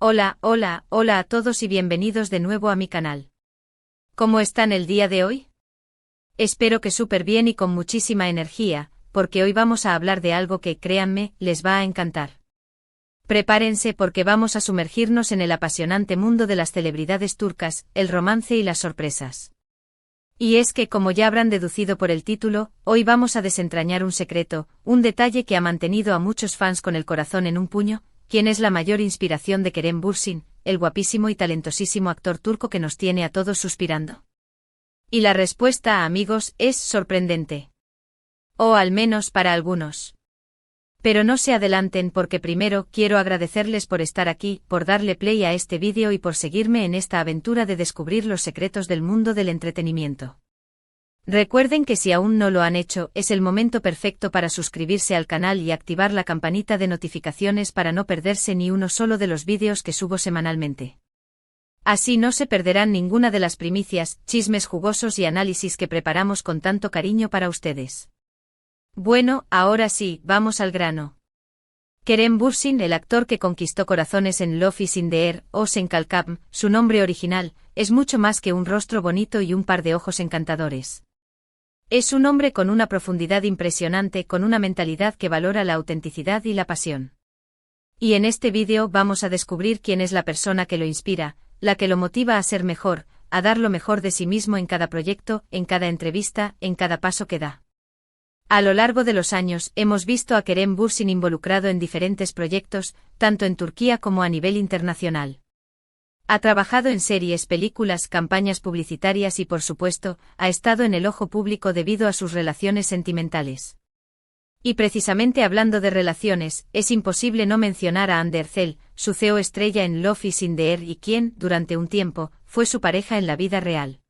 Hola, hola, hola a todos y bienvenidos de nuevo a mi canal. ¿Cómo están el día de hoy? Espero que súper bien y con muchísima energía, porque hoy vamos a hablar de algo que, créanme, les va a encantar. Prepárense porque vamos a sumergirnos en el apasionante mundo de las celebridades turcas, el romance y las sorpresas. Y es que, como ya habrán deducido por el título, hoy vamos a desentrañar un secreto, un detalle que ha mantenido a muchos fans con el corazón en un puño. ¿Quién es la mayor inspiración de Kerem Bürsin, el guapísimo y talentosísimo actor turco que nos tiene a todos suspirando? Y la respuesta, amigos, es sorprendente. O al menos para algunos. Pero no se adelanten porque primero quiero agradecerles por estar aquí, por darle play a este vídeo y por seguirme en esta aventura de descubrir los secretos del mundo del entretenimiento. Recuerden que si aún no lo han hecho, es el momento perfecto para suscribirse al canal y activar la campanita de notificaciones para no perderse ni uno solo de los vídeos que subo semanalmente. Así no se perderán ninguna de las primicias, chismes jugosos y análisis que preparamos con tanto cariño para ustedes. Bueno, ahora sí, vamos al grano. Kerem Bürsin, el actor que conquistó corazones en Love is in the Air o Sen Kalkam, su nombre original, es mucho más que un rostro bonito y un par de ojos encantadores. Es un hombre con una profundidad impresionante, con una mentalidad que valora la autenticidad y la pasión. Y en este vídeo vamos a descubrir quién es la persona que lo inspira, la que lo motiva a ser mejor, a dar lo mejor de sí mismo en cada proyecto, en cada entrevista, en cada paso que da. A lo largo de los años hemos visto a Kerem Bürsin involucrado en diferentes proyectos, tanto en Turquía como a nivel internacional. Ha trabajado en series, películas, campañas publicitarias y por supuesto, ha estado en el ojo público debido a sus relaciones sentimentales. Y precisamente hablando de relaciones, es imposible no mencionar a Hande Erçel, su CEO estrella en Love is in the Air y quien, durante un tiempo, fue su pareja en la vida real.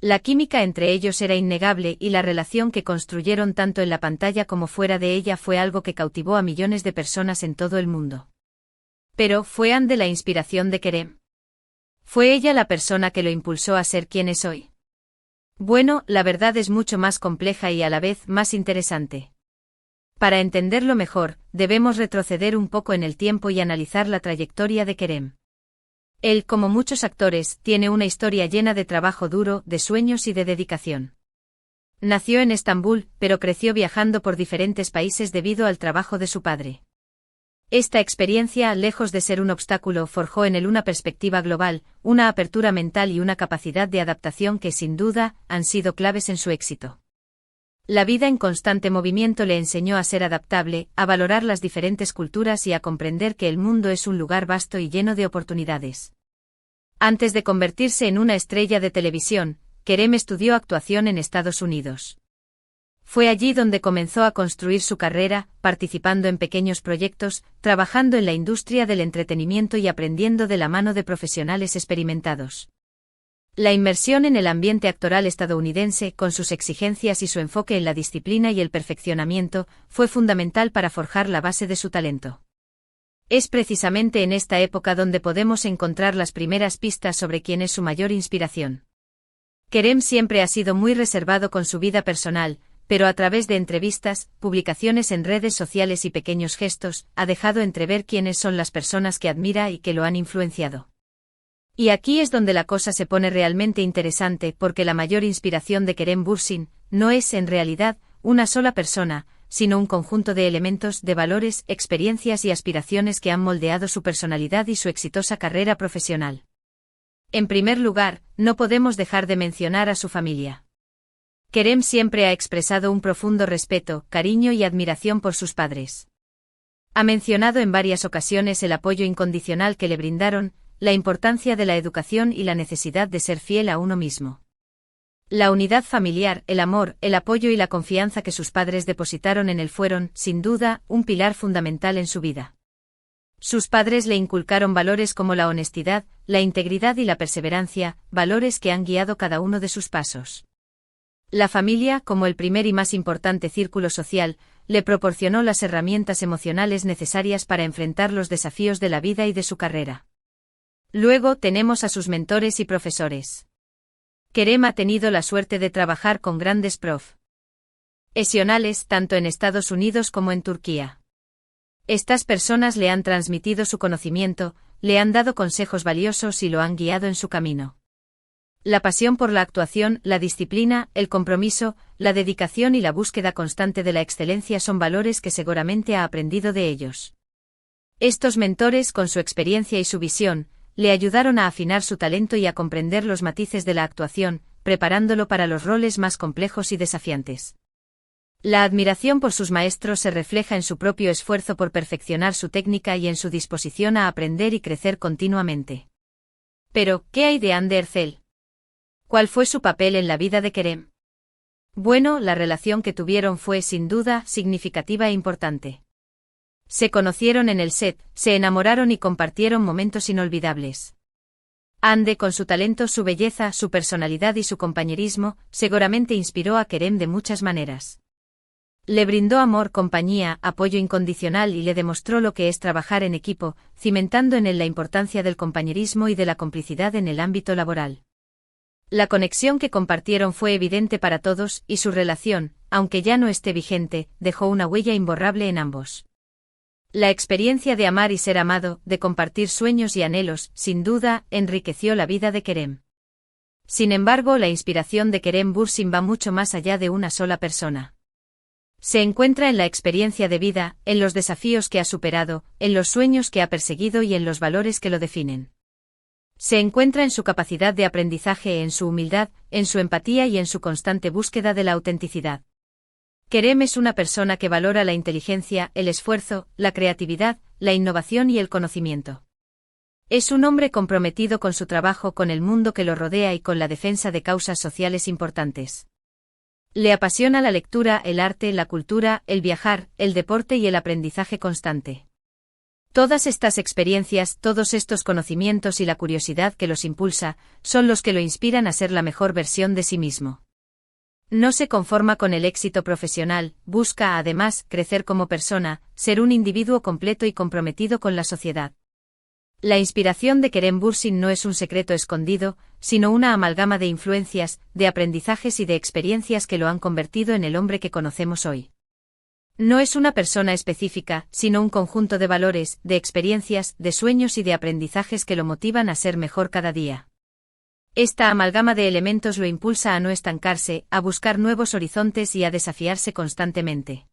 La química entre ellos era innegable y la relación que construyeron tanto en la pantalla como fuera de ella fue algo que cautivó a millones de personas en todo el mundo. Pero, ¿fue Hande la inspiración de Kerem? ¿Fue ella la persona que lo impulsó a ser quien es hoy? Bueno, la verdad es mucho más compleja y a la vez más interesante. Para entenderlo mejor, debemos retroceder un poco en el tiempo y analizar la trayectoria de Kerem. Él, como muchos actores, tiene una historia llena de trabajo duro, de sueños y de dedicación. Nació en Estambul, pero creció viajando por diferentes países debido al trabajo de su padre. Esta experiencia, lejos de ser un obstáculo, forjó en él una perspectiva global, una apertura mental y una capacidad de adaptación que sin duda han sido claves en su éxito. La vida en constante movimiento le enseñó a ser adaptable, a valorar las diferentes culturas y a comprender que el mundo es un lugar vasto y lleno de oportunidades. Antes de convertirse en una estrella de televisión, Kerem estudió actuación en Estados Unidos. Fue allí donde comenzó a construir su carrera, participando en pequeños proyectos, trabajando en la industria del entretenimiento y aprendiendo de la mano de profesionales experimentados. La inmersión en el ambiente actoral estadounidense, con sus exigencias y su enfoque en la disciplina y el perfeccionamiento, fue fundamental para forjar la base de su talento. Es precisamente en esta época donde podemos encontrar las primeras pistas sobre quién es su mayor inspiración. Kerem siempre ha sido muy reservado con su vida personal, pero a través de entrevistas, publicaciones en redes sociales y pequeños gestos, ha dejado entrever quiénes son las personas que admira y que lo han influenciado. Y aquí es donde la cosa se pone realmente interesante porque la mayor inspiración de Kerem Bürsin no es, en realidad, una sola persona, sino un conjunto de elementos, de valores, experiencias y aspiraciones que han moldeado su personalidad y su exitosa carrera profesional. En primer lugar, no podemos dejar de mencionar a su familia. Kerem siempre ha expresado un profundo respeto, cariño y admiración por sus padres. Ha mencionado en varias ocasiones el apoyo incondicional que le brindaron, la importancia de la educación y la necesidad de ser fiel a uno mismo. La unidad familiar, el amor, el apoyo y la confianza que sus padres depositaron en él fueron, sin duda, un pilar fundamental en su vida. Sus padres le inculcaron valores como la honestidad, la integridad y la perseverancia, valores que han guiado cada uno de sus pasos. La familia, como el primer y más importante círculo social, le proporcionó las herramientas emocionales necesarias para enfrentar los desafíos de la vida y de su carrera. Luego tenemos a sus mentores y profesores. Kerem ha tenido la suerte de trabajar con grandes profesionales tanto en Estados Unidos como en Turquía. Estas personas le han transmitido su conocimiento, le han dado consejos valiosos y lo han guiado en su camino. La pasión por la actuación, la disciplina, el compromiso, la dedicación y la búsqueda constante de la excelencia son valores que seguramente ha aprendido de ellos. Estos mentores, con su experiencia y su visión, le ayudaron a afinar su talento y a comprender los matices de la actuación, preparándolo para los roles más complejos y desafiantes. La admiración por sus maestros se refleja en su propio esfuerzo por perfeccionar su técnica y en su disposición a aprender y crecer continuamente. Pero, ¿qué hay de Ander Zell? ¿Cuál fue su papel en la vida de Kerem? Bueno, la relación que tuvieron fue, sin duda, significativa e importante. Se conocieron en el set, se enamoraron y compartieron momentos inolvidables. Ande, con su talento, su belleza, su personalidad y su compañerismo, seguramente inspiró a Kerem de muchas maneras. Le brindó amor, compañía, apoyo incondicional y le demostró lo que es trabajar en equipo, cimentando en él la importancia del compañerismo y de la complicidad en el ámbito laboral. La conexión que compartieron fue evidente para todos, y su relación, aunque ya no esté vigente, dejó una huella imborrable en ambos. La experiencia de amar y ser amado, de compartir sueños y anhelos, sin duda, enriqueció la vida de Kerem. Sin embargo, la inspiración de Kerem Bürsin va mucho más allá de una sola persona. Se encuentra en la experiencia de vida, en los desafíos que ha superado, en los sueños que ha perseguido y en los valores que lo definen. Se encuentra en su capacidad de aprendizaje, en su humildad, en su empatía y en su constante búsqueda de la autenticidad. Kerem es una persona que valora la inteligencia, el esfuerzo, la creatividad, la innovación y el conocimiento. Es un hombre comprometido con su trabajo, con el mundo que lo rodea y con la defensa de causas sociales importantes. Le apasiona la lectura, el arte, la cultura, el viajar, el deporte y el aprendizaje constante. Todas estas experiencias, todos estos conocimientos y la curiosidad que los impulsa, son los que lo inspiran a ser la mejor versión de sí mismo. No se conforma con el éxito profesional, busca además crecer como persona, ser un individuo completo y comprometido con la sociedad. La inspiración de Kerem Bürsin no es un secreto escondido, sino una amalgama de influencias, de aprendizajes y de experiencias que lo han convertido en el hombre que conocemos hoy. No es una persona específica, sino un conjunto de valores, de experiencias, de sueños y de aprendizajes que lo motivan a ser mejor cada día. Esta amalgama de elementos lo impulsa a no estancarse, a buscar nuevos horizontes y a desafiarse constantemente.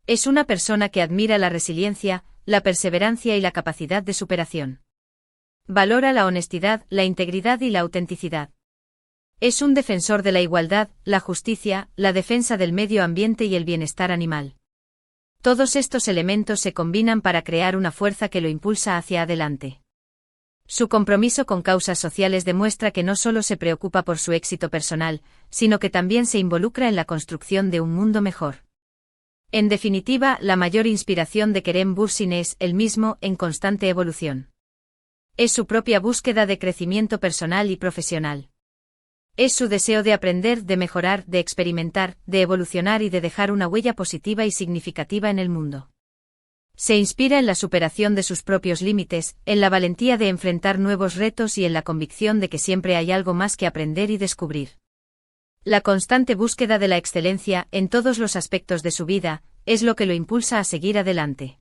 Es una persona que admira la resiliencia, la perseverancia y la capacidad de superación. Valora la honestidad, la integridad y la autenticidad. Es un defensor de la igualdad, la justicia, la defensa del medio ambiente y el bienestar animal. Todos estos elementos se combinan para crear una fuerza que lo impulsa hacia adelante. Su compromiso con causas sociales demuestra que no solo se preocupa por su éxito personal, sino que también se involucra en la construcción de un mundo mejor. En definitiva, la mayor inspiración de Kerem Bürsin es, él mismo, en constante evolución. Es su propia búsqueda de crecimiento personal y profesional. Es su deseo de aprender, de mejorar, de experimentar, de evolucionar y de dejar una huella positiva y significativa en el mundo. Se inspira en la superación de sus propios límites, en la valentía de enfrentar nuevos retos y en la convicción de que siempre hay algo más que aprender y descubrir. La constante búsqueda de la excelencia, en todos los aspectos de su vida, es lo que lo impulsa a seguir adelante.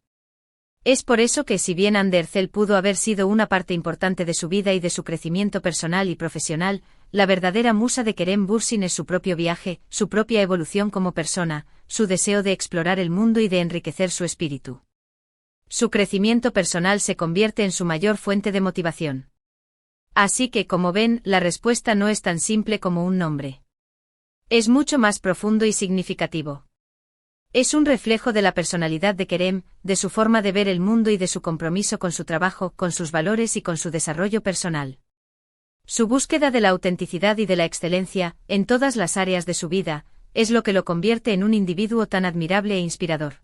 Es por eso que, si bien Ander Zell pudo haber sido una parte importante de su vida y de su crecimiento personal y profesional, la verdadera musa de Kerem Bürsin es su propio viaje, su propia evolución como persona, su deseo de explorar el mundo y de enriquecer su espíritu. Su crecimiento personal se convierte en su mayor fuente de motivación. Así que, como ven, la respuesta no es tan simple como un nombre. Es mucho más profundo y significativo. Es un reflejo de la personalidad de Kerem, de su forma de ver el mundo y de su compromiso con su trabajo, con sus valores y con su desarrollo personal. Su búsqueda de la autenticidad y de la excelencia, en todas las áreas de su vida, es lo que lo convierte en un individuo tan admirable e inspirador.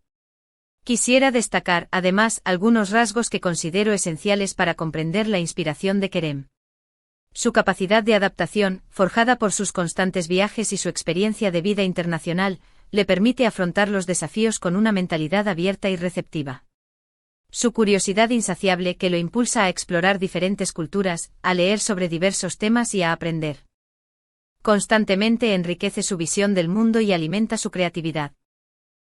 Quisiera destacar, además, algunos rasgos que considero esenciales para comprender la inspiración de Kerem. Su capacidad de adaptación, forjada por sus constantes viajes y su experiencia de vida internacional, le permite afrontar los desafíos con una mentalidad abierta y receptiva. Su curiosidad insaciable que lo impulsa a explorar diferentes culturas, a leer sobre diversos temas y a aprender. Constantemente enriquece su visión del mundo y alimenta su creatividad.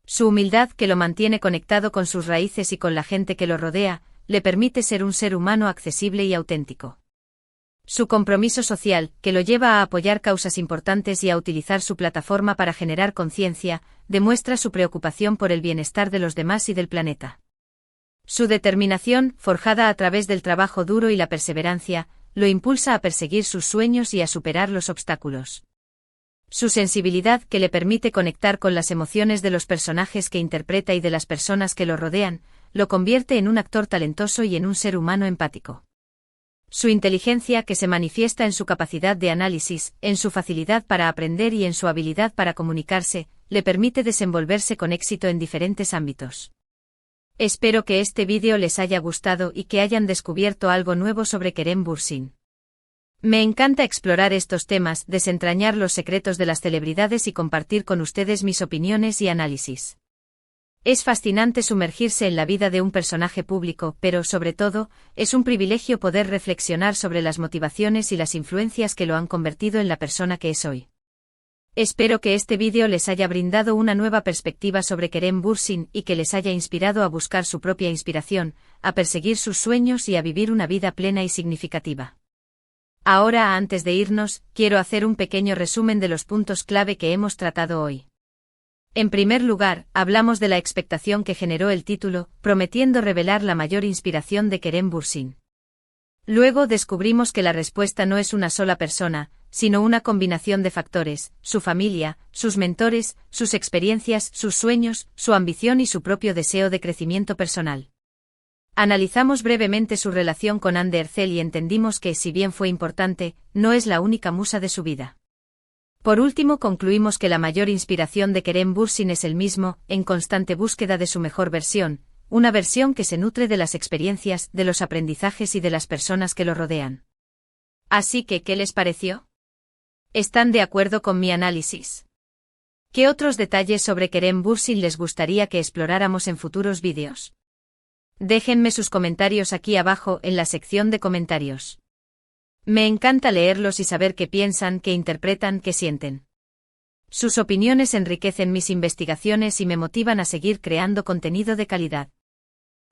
Su humildad que lo mantiene conectado con sus raíces y con la gente que lo rodea, le permite ser un ser humano accesible y auténtico. Su compromiso social, que lo lleva a apoyar causas importantes y a utilizar su plataforma para generar conciencia, demuestra su preocupación por el bienestar de los demás y del planeta. Su determinación, forjada a través del trabajo duro y la perseverancia, lo impulsa a perseguir sus sueños y a superar los obstáculos. Su sensibilidad, que le permite conectar con las emociones de los personajes que interpreta y de las personas que lo rodean, lo convierte en un actor talentoso y en un ser humano empático. Su inteligencia, que se manifiesta en su capacidad de análisis, en su facilidad para aprender y en su habilidad para comunicarse, le permite desenvolverse con éxito en diferentes ámbitos. Espero que este vídeo les haya gustado y que hayan descubierto algo nuevo sobre Kerem Bürsin. Me encanta explorar estos temas, desentrañar los secretos de las celebridades y compartir con ustedes mis opiniones y análisis. Es fascinante sumergirse en la vida de un personaje público, pero, sobre todo, es un privilegio poder reflexionar sobre las motivaciones y las influencias que lo han convertido en la persona que es hoy. Espero que este vídeo les haya brindado una nueva perspectiva sobre Kerem Bürsin y que les haya inspirado a buscar su propia inspiración, a perseguir sus sueños y a vivir una vida plena y significativa. Ahora, antes de irnos, quiero hacer un pequeño resumen de los puntos clave que hemos tratado hoy. En primer lugar, hablamos de la expectación que generó el título, prometiendo revelar la mayor inspiración de Kerem Bürsin. Luego descubrimos que la respuesta no es una sola persona, sino una combinación de factores: su familia, sus mentores, sus experiencias, sus sueños, su ambición y su propio deseo de crecimiento personal. Analizamos brevemente su relación con Hande Erçel y entendimos que, si bien fue importante, no es la única musa de su vida. Por último, concluimos que la mayor inspiración de Kerem Bürsin es él mismo, en constante búsqueda de su mejor versión, una versión que se nutre de las experiencias, de los aprendizajes y de las personas que lo rodean. Así que, ¿qué les pareció? ¿Están de acuerdo con mi análisis? ¿Qué otros detalles sobre Kerem Bürsin les gustaría que exploráramos en futuros vídeos? Déjenme sus comentarios aquí abajo en la sección de comentarios. Me encanta leerlos y saber qué piensan, qué interpretan, qué sienten. Sus opiniones enriquecen mis investigaciones y me motivan a seguir creando contenido de calidad.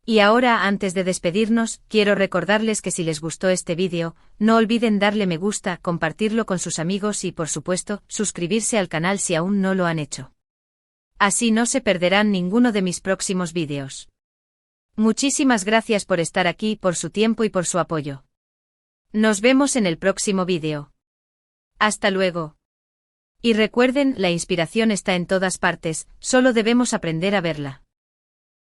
Y ahora, antes de despedirnos, quiero recordarles que si les gustó este vídeo, no olviden darle me gusta, compartirlo con sus amigos y, por supuesto, suscribirse al canal si aún no lo han hecho. Así no se perderán ninguno de mis próximos vídeos. Muchísimas gracias por estar aquí, por su tiempo y por su apoyo. Nos vemos en el próximo vídeo. Hasta luego. Y recuerden, la inspiración está en todas partes, solo debemos aprender a verla.